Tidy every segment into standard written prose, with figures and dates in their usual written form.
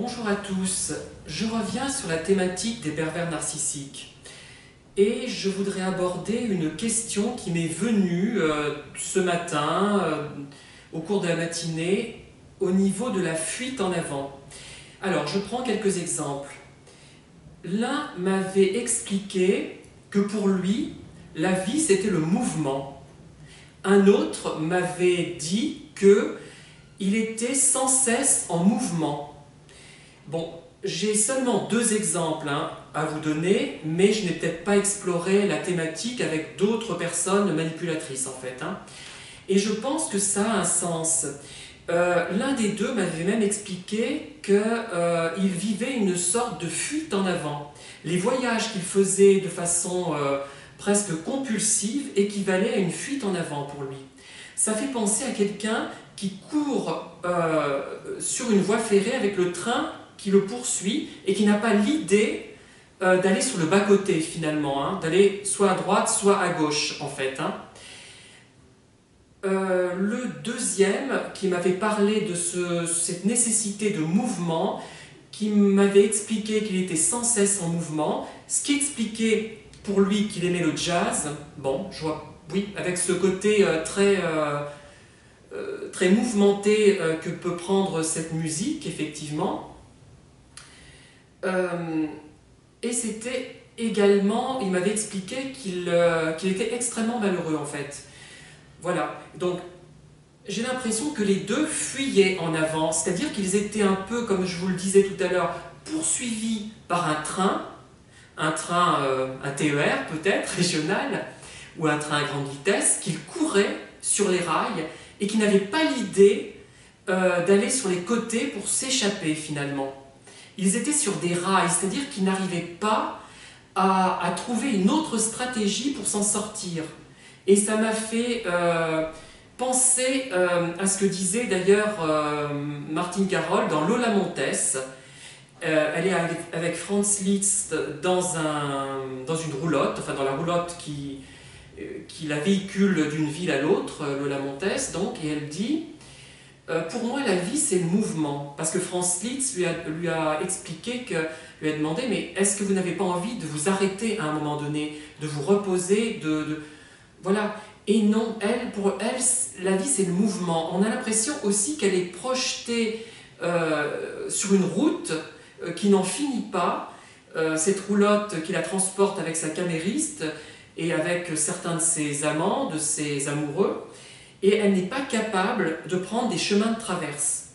Bonjour à tous, je reviens sur la thématique des pervers narcissiques et je voudrais aborder une question qui m'est venue ce matin au cours de la matinée au niveau de la fuite en avant. Alors je prends quelques exemples. L'un m'avait expliqué que pour lui, la vie c'était le mouvement. Un autre m'avait dit qu'il était sans cesse en mouvement. Bon, j'ai seulement deux exemples à vous donner, mais je n'ai peut-être pas exploré la thématique avec d'autres personnes manipulatrices en fait. Et je pense que ça a un sens. L'un des deux m'avait même expliqué qu'il vivait une sorte de fuite en avant. Les voyages qu'il faisait de façon presque compulsive équivalaient à une fuite en avant pour lui. Ça fait penser à quelqu'un qui court sur une voie ferrée avec le train qui le poursuit et qui n'a pas l'idée d'aller sur le bas-côté finalement, d'aller soit à droite, soit à gauche en fait. Le deuxième qui m'avait parlé de cette nécessité de mouvement, qui m'avait expliqué qu'il était sans cesse en mouvement, ce qui expliquait pour lui qu'il aimait le jazz. Bon, je vois, oui, avec ce côté très mouvementé que peut prendre cette musique, effectivement. Et c'était également, il m'avait expliqué qu'il était extrêmement malheureux en fait. Voilà, donc j'ai l'impression que les deux fuyaient en avant, c'est-à-dire qu'ils étaient un peu, comme je vous le disais tout à l'heure, poursuivis par un train, un TER peut-être, régional, ou un train à grande vitesse, qu'ils couraient sur les rails et qui n'avaient pas l'idée d'aller sur les côtés pour s'échapper finalement. Ils étaient sur des rails, c'est-à-dire qu'ils n'arrivaient pas à trouver une autre stratégie pour s'en sortir. Et ça m'a fait penser à ce que disait d'ailleurs Martine Carole dans Lola Montes. Elle est avec Franz Liszt dans une roulotte, enfin dans la roulotte qui la véhicule d'une ville à l'autre, Lola Montes, donc, et elle dit pour moi, la vie, c'est le mouvement. Parce que Franz Liszt lui a expliqué, lui a demandé, mais est-ce que vous n'avez pas envie de vous arrêter à un moment donné, de vous reposer, voilà. Et non, pour elle, la vie, c'est le mouvement. On a l'impression aussi qu'elle est projetée sur une route qui n'en finit pas. Cette roulotte qui la transporte avec sa camériste et avec certains de ses amants, de ses amoureux. Et elle n'est pas capable de prendre des chemins de traverse.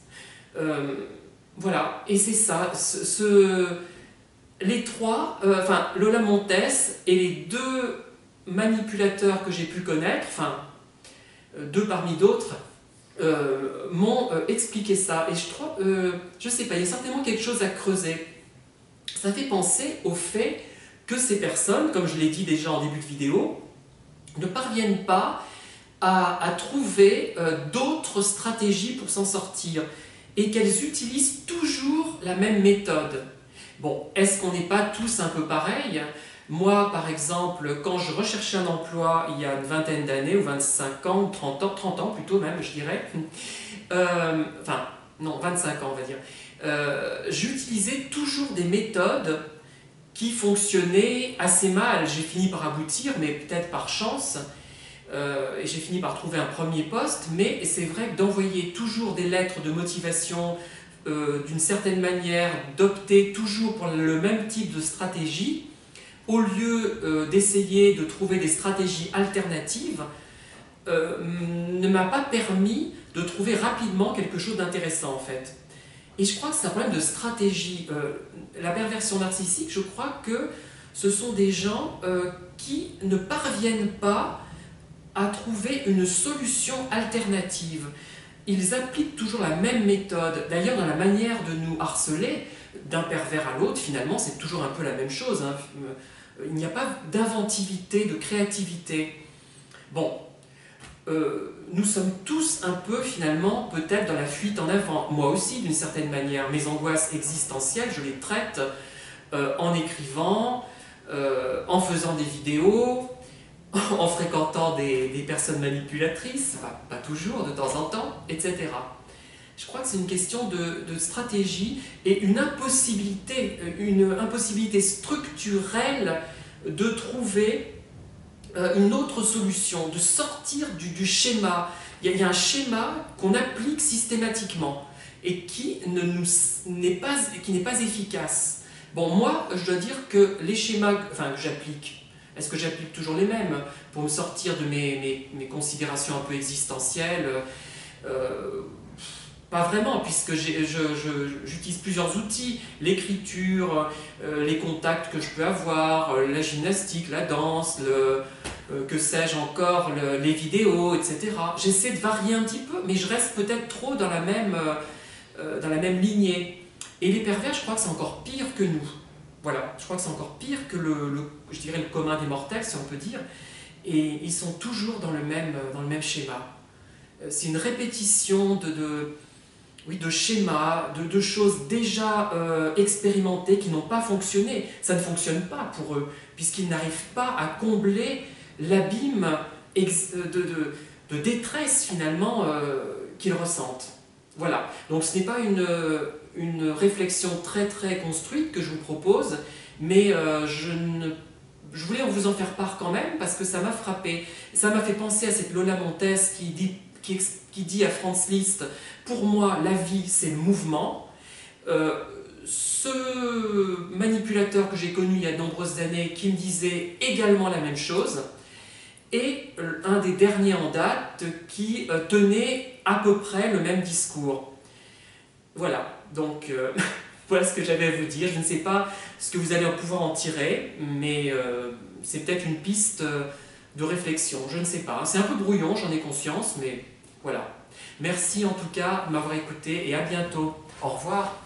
Voilà, et c'est ça, les trois, enfin Lola Montes et les deux manipulateurs que j'ai pu connaître, enfin deux parmi d'autres, m'ont expliqué ça. Et je sais pas, il y a certainement quelque chose à creuser. Ça fait penser au fait que ces personnes, comme je l'ai dit déjà en début de vidéo, ne parviennent pas à trouver d'autres stratégies pour s'en sortir et qu'elles utilisent toujours la même méthode. Bon, est-ce qu'on n'est pas tous un peu pareils? Moi, par exemple, quand je recherchais un emploi il y a une vingtaine d'années, ou 25 ans, ou 30 ans plutôt même, je dirais, enfin, non, 25 ans on va dire, j'utilisais toujours des méthodes qui fonctionnaient assez mal. J'ai fini par aboutir, mais peut-être par chance, et j'ai fini par trouver un premier poste, mais c'est vrai que d'envoyer toujours des lettres de motivation d'une certaine manière, d'opter toujours pour le même type de stratégie, au lieu d'essayer de trouver des stratégies alternatives, ne m'a pas permis de trouver rapidement quelque chose d'intéressant en fait. Et je crois que c'est un problème de stratégie. La perversion narcissique, je crois que ce sont des gens qui ne parviennent pas à trouver une solution alternative. Ils appliquent toujours la même méthode. D'ailleurs, dans la manière de nous harceler, d'un pervers à l'autre, finalement, c'est toujours un peu la même chose. Il n'y a pas d'inventivité, de créativité. Bon, nous sommes tous un peu, finalement, peut-être dans la fuite en avant. Moi aussi, d'une certaine manière. Mes angoisses existentielles, je les traite en écrivant, en faisant des vidéos, en fréquentant des personnes manipulatrices, pas toujours, de temps en temps, etc. Je crois que c'est une question de stratégie et une impossibilité structurelle de trouver une autre solution, de sortir du schéma. Il y a un schéma qu'on applique systématiquement et qui n'est pas efficace. Bon, moi, je dois dire que les schémas que j'applique, est-ce que j'applique toujours les mêmes pour me sortir de mes considérations un peu existentielles? Pas vraiment, puisque j'utilise plusieurs outils, l'écriture, les contacts que je peux avoir, la gymnastique, la danse, que sais-je encore, les vidéos, etc. J'essaie de varier un petit peu, mais je reste peut-être trop dans la même lignée. Et les pervers, je crois que c'est encore pire que nous. Voilà, je crois que c'est encore pire que je dirais le commun des mortels, si on peut dire. Et ils sont toujours dans le même schéma. C'est une répétition de schémas, de choses déjà expérimentées qui n'ont pas fonctionné. Ça ne fonctionne pas pour eux, puisqu'ils n'arrivent pas à combler l'abîme de détresse finalement qu'ils ressentent. Voilà, donc ce n'est pas une réflexion très très construite que je vous propose, mais je voulais vous en faire part quand même parce que ça m'a frappé. Ça m'a fait penser à cette Lola Montes qui dit à Franz Liszt: pour moi, la vie, c'est le mouvement. Ce manipulateur que j'ai connu il y a de nombreuses années qui me disait également la même chose, et un des derniers en date qui tenait à peu près le même discours. Voilà, donc voilà ce que j'avais à vous dire. Je ne sais pas ce que vous allez pouvoir en tirer, mais c'est peut-être une piste de réflexion, je ne sais pas. C'est un peu brouillon, j'en ai conscience, mais voilà. Merci en tout cas de m'avoir écouté et à bientôt. Au revoir.